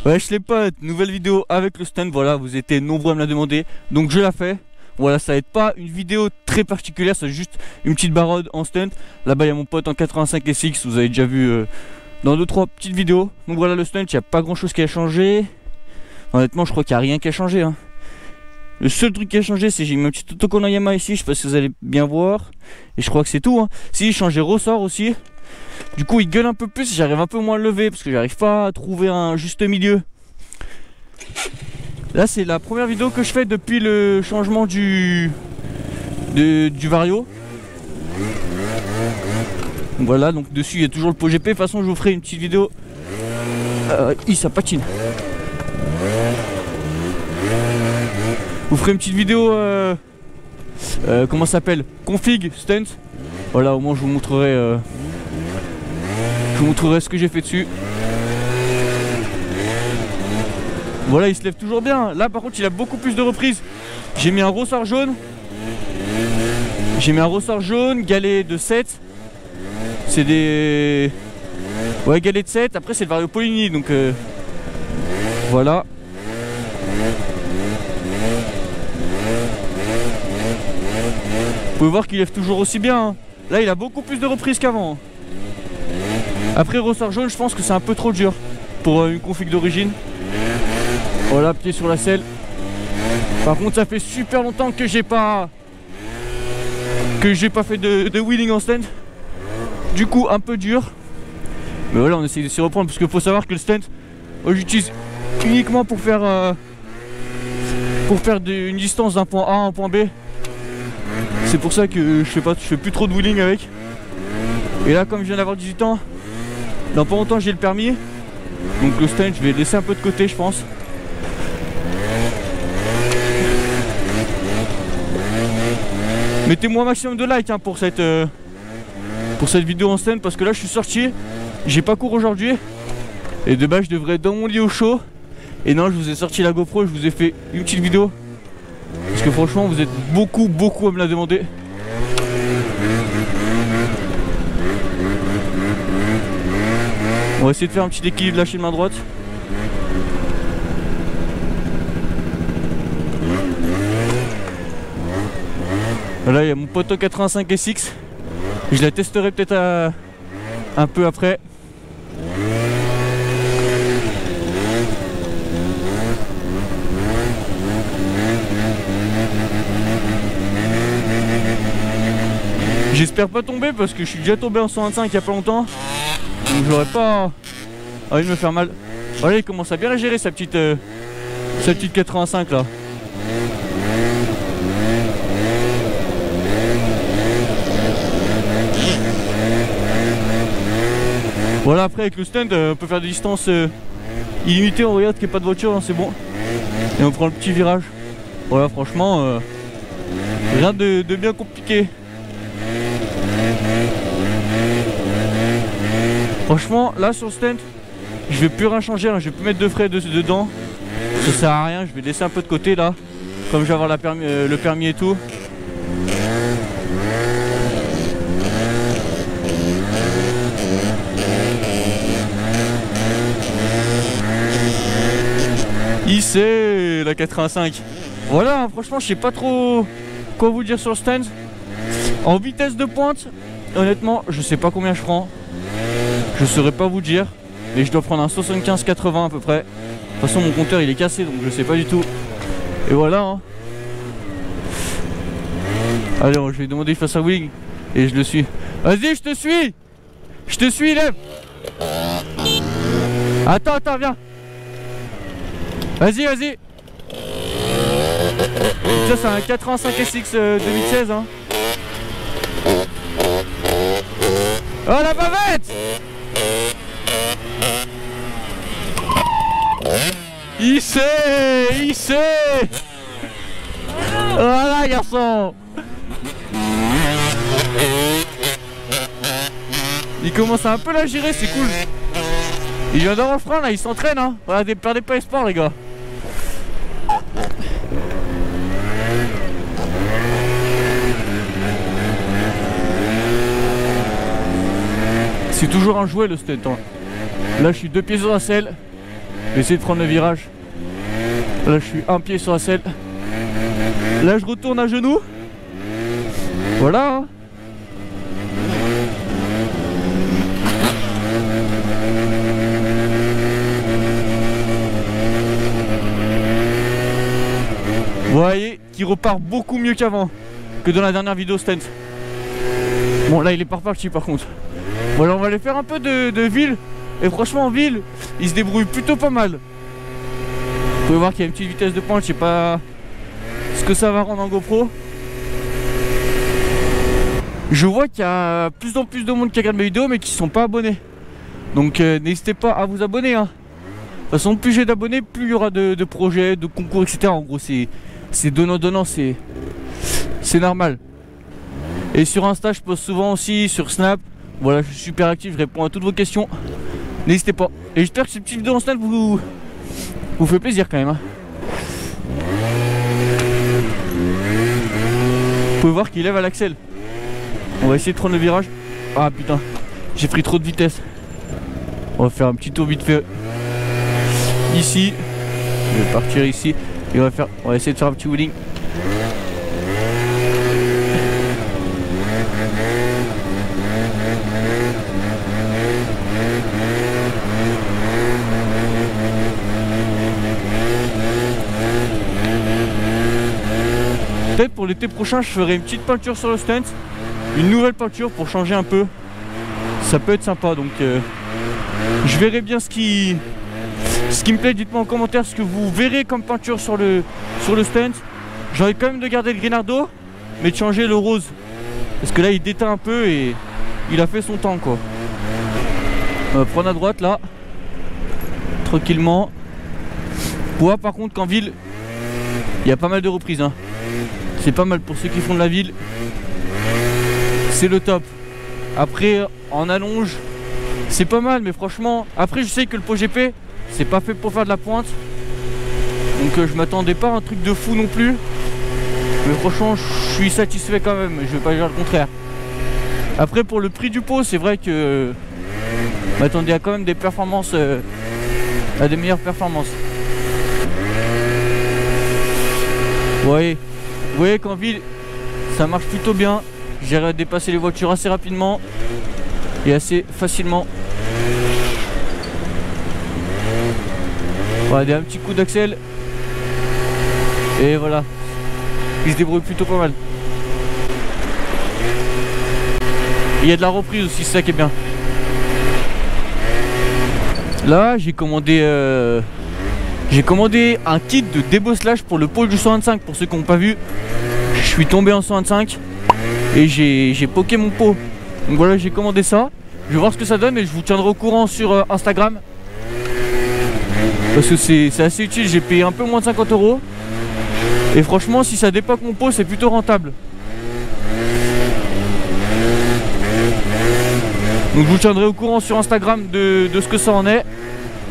Wesh les potes, nouvelle vidéo avec le stunt, voilà, vous étiez nombreux à me la demander, donc je la fais. Voilà, ça va être pas une vidéo très particulière, c'est juste une petite barode en stunt. Là-bas il y a mon pote en 85 SX, vous avez déjà vu dans 2-3 petites vidéos. Donc voilà le stunt, il n'y a pas grand chose qui a changé. Honnêtement je crois qu'il n'y a rien qui a changé hein. Le seul truc qui a changé c'est j'ai mis un petit autocollant Yamaha ici, je sais pas si vous allez bien voir. Et je crois que c'est tout hein. Si, j'ai changé ressort aussi. Du coup il gueule un peu plus, j'arrive un peu moins à le lever parce que j'arrive pas à trouver un juste milieu. Là c'est la première vidéo que je fais depuis le changement du Vario. Voilà, donc dessus il y a toujours le pot GP. De toute façon je vous ferai une petite vidéo. Ça patine. Je vous ferai une petite vidéo comment ça s'appelle, config stunt. Voilà, au moins je vous montrerai ce que j'ai fait dessus. Voilà, il se lève toujours bien. Là par contre il a beaucoup plus de reprises. J'ai mis un ressort jaune. Galet de 7. C'est des... Ouais, galet de 7. Après c'est le Vario Polini. Donc voilà. Vous pouvez voir qu'il lève toujours aussi bien hein. Là il a beaucoup plus de reprises qu'avant. Après ressort jaune, je pense que c'est un peu trop dur pour une config d'origine. Voilà, pied sur la selle. Par contre ça fait super longtemps que j'ai pas fait de wheeling en stunt. Du coup un peu dur. Mais voilà, on essaie de s'y reprendre parce qu'il faut savoir que le stunt j'utilise uniquement pour faire une distance d'un point A à un point B. C'est pour ça que je fais plus trop de wheeling avec. Et là comme je viens d'avoir 18 ans, dans pas longtemps j'ai le permis. Donc le stunt je vais le laisser un peu de côté je pense. Mettez-moi un maximum de likes hein, pour cette vidéo en stunt parce que là je suis sorti, j'ai pas cours aujourd'hui. Et de base je devrais être dans mon lit au chaud. Et non, je vous ai sorti la GoPro et je vous ai fait une petite vidéo. Parce que franchement vous êtes beaucoup à me la demander. On va essayer de faire un petit équilibre, lâcher de main droite. Là il y a mon poteau 85 SX. Je la testerai peut-être un peu après. J'espère pas tomber parce que je suis déjà tombé en 125 il y a pas longtemps. Donc j'aurais pas envie de me faire mal. Voilà, il commence à bien la gérer sa petite 85 là. Voilà, après avec le stand on peut faire des distances illimitées. On regarde qu'il n'y a pas de voiture, hein, c'est bon. Et on prend le petit virage. Voilà, franchement rien de bien compliqué. Franchement là sur le stand je vais plus rien changer hein. Je vais plus mettre de frais dedans. Ça sert à rien, je vais laisser un peu de côté là. Comme je vais avoir le permis et tout. Ici la 85. Voilà hein, franchement je sais pas trop quoi vous dire sur le stand. En vitesse de pointe honnêtement je sais pas combien je prends. Je saurais pas vous dire. Mais je dois prendre un 75-80 à peu près. De toute façon mon compteur il est cassé donc je sais pas du tout. Et voilà hein. Allez je vais demander qu'il fasse un wing. Et je le suis. Vas-y je te suis. Je te suis, lève. Attends viens. Vas-y ça c'est un 85 SX 2016 hein. Oh la bavette. Il sait. Voilà garçon. Il commence à un peu la gérer, c'est cool. Il vient d'avoir le frein là, il s'entraîne hein. Voilà, perdez pas espoir les gars. C'est toujours un jouet le stunt hein. Là je suis 2 pieds sur la selle. Je vais essayer de prendre le virage. Là je suis un pied sur la selle. Là je retourne à genoux. Voilà hein. Vous voyez qu'il repart beaucoup mieux qu'avant, que dans la dernière vidéo stunt. Bon là il est pas reparti par contre. Voilà, on va aller faire un peu de ville. Et franchement en ville, il se débrouille plutôt pas mal. Vous pouvez voir qu'il y a une petite vitesse de pointe, je sais pas ce que ça va rendre en GoPro. Je vois qu'il y a plus en plus de monde qui regarde mes vidéos mais qui ne sont pas abonnés. Donc n'hésitez pas à vous abonner hein. De toute façon plus j'ai d'abonnés, plus il y aura de projets, de concours, etc. En gros c'est donnant-donnant, c'est normal. Et sur Insta je poste souvent aussi, sur Snap. Voilà, je suis super actif, je réponds à toutes vos questions. N'hésitez pas. Et j'espère que cette petite vidéo en Snap vous fait plaisir quand même hein. Vous pouvez voir qu'il lève à l'axel. On va essayer de prendre le virage. Ah putain, j'ai pris trop de vitesse. On va faire un petit tour vite fait ici. Je vais partir ici. Et on va essayer de faire un petit wheeling. Peut-être pour l'été prochain je ferai une petite peinture sur le stunt. Une nouvelle peinture pour changer un peu. Ça peut être sympa donc je verrai bien ce qui me plaît. Dites-moi en commentaire ce que vous verrez comme peinture sur le stunt. J'ai envie quand même de garder le Grinardo mais de changer le rose. Parce que là il déteint un peu et il a fait son temps quoi. On va prendre à droite là. Tranquillement. Pour voir par contre qu'en ville il y a pas mal de reprises hein. C'est pas mal pour ceux qui font de la ville. C'est le top. Après en allonge c'est pas mal mais franchement après je sais que le pot GP c'est pas fait pour faire de la pointe. Donc je m'attendais pas à un truc de fou non plus. Mais franchement je suis satisfait quand même. Je vais pas dire le contraire. Après pour le prix du pot c'est vrai que je m'attendais à quand même des performances à des meilleures performances. Vous voyez qu'en ville ça marche plutôt bien. J'arrive à dépasser les voitures assez rapidement et assez facilement. Voilà, un petit coup d'axel. Et voilà. Il se débrouille plutôt pas mal. Il y a de la reprise aussi, c'est ça qui est bien. Là j'ai commandé un kit de débosselage pour le pôle du 125. Pour ceux qui n'ont pas vu, je suis tombé en 125 et j'ai poké mon pot. Donc voilà, j'ai commandé ça. Je vais voir ce que ça donne et je vous tiendrai au courant sur Instagram. Parce que c'est assez utile, j'ai payé un peu moins de 50 €. Et franchement si ça dépoque mon pot c'est plutôt rentable. Donc je vous tiendrai au courant sur Instagram de ce que ça en est.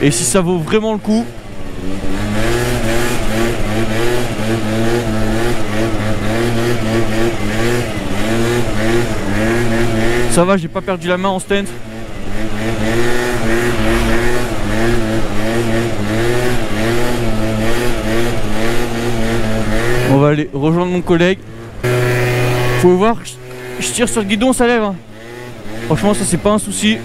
Et si ça vaut vraiment le coup. Ça va, j'ai pas perdu la main en stunt. On va aller rejoindre mon collègue. Faut voir, je tire sur le guidon, ça lève hein. Franchement ça c'est pas un souci.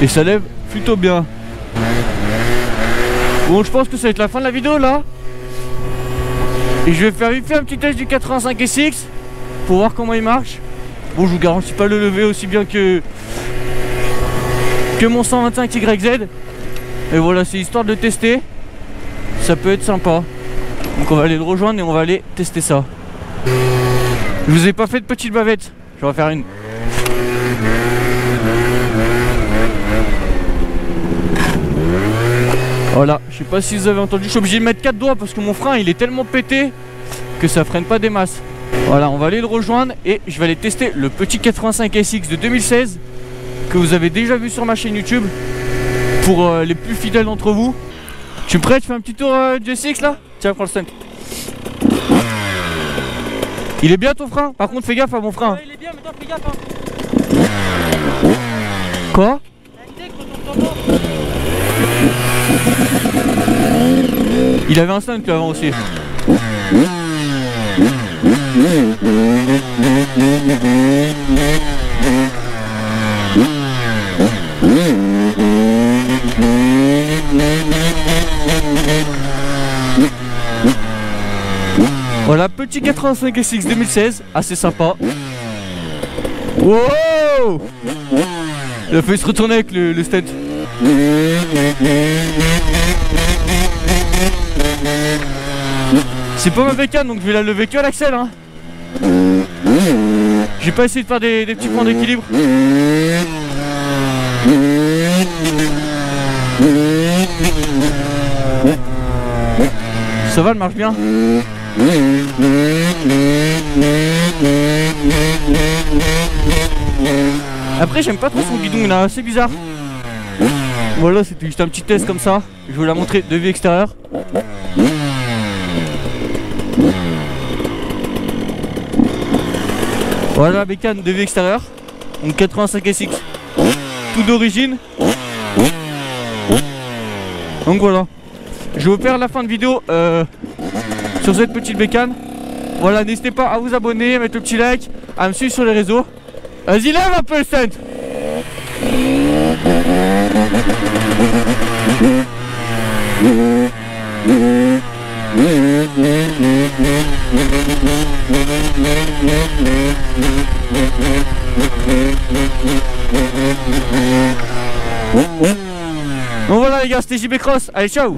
Et ça lève plutôt bien. Bon je pense que ça va être la fin de la vidéo là. Et je vais faire vite fait un petit test du 85 SX pour voir comment il marche. Bon je vous garantis pas le lever aussi bien que mon 125 YZ. Et voilà, c'est histoire de le tester. Ça peut être sympa. Donc on va aller le rejoindre et on va aller tester ça. Je vous ai pas fait de petite bavette. Je vais en faire une. Voilà, je sais pas si vous avez entendu. Je suis obligé de mettre 4 doigts parce que mon frein il est tellement pété que ça freine pas des masses. Voilà, on va aller le rejoindre et je vais aller tester le petit 85 SX de 2016 que vous avez déjà vu sur ma chaîne YouTube. Pour les plus fidèles d'entre vous. Tu es prêt? Tu fais un petit tour du SX là? Tiens, prends le stunt. Il est bien ton frein? Par contre fais gaffe à mon frein. Ouais, il est bien, mais toi fais gaffe hein. Quoi? Il avait un stunt lui avant aussi. Voilà, petit 85 SX 2016, assez sympa. Wow! Il a fait se retourner avec le stunt. C'est pas ma bécane donc je vais la lever que à l'axel hein. J'ai pas essayé de faire des petits points d'équilibre. Ça va, elle marche bien. Après j'aime pas trop son guidon, il est assez bizarre. Voilà, c'était juste un petit test comme ça. Je vais vous la montrer de vue extérieure. Voilà la bécane de vue extérieure. Donc 85 SX. Tout d'origine. Donc voilà. Je vais vous faire la fin de vidéo sur cette petite bécane. Voilà, n'hésitez pas à vous abonner, à mettre le petit like, à me suivre sur les réseaux. Vas-y, lève un peu le stunt. Bon voilà les gars, c'était JB Cross. Allez, ciao.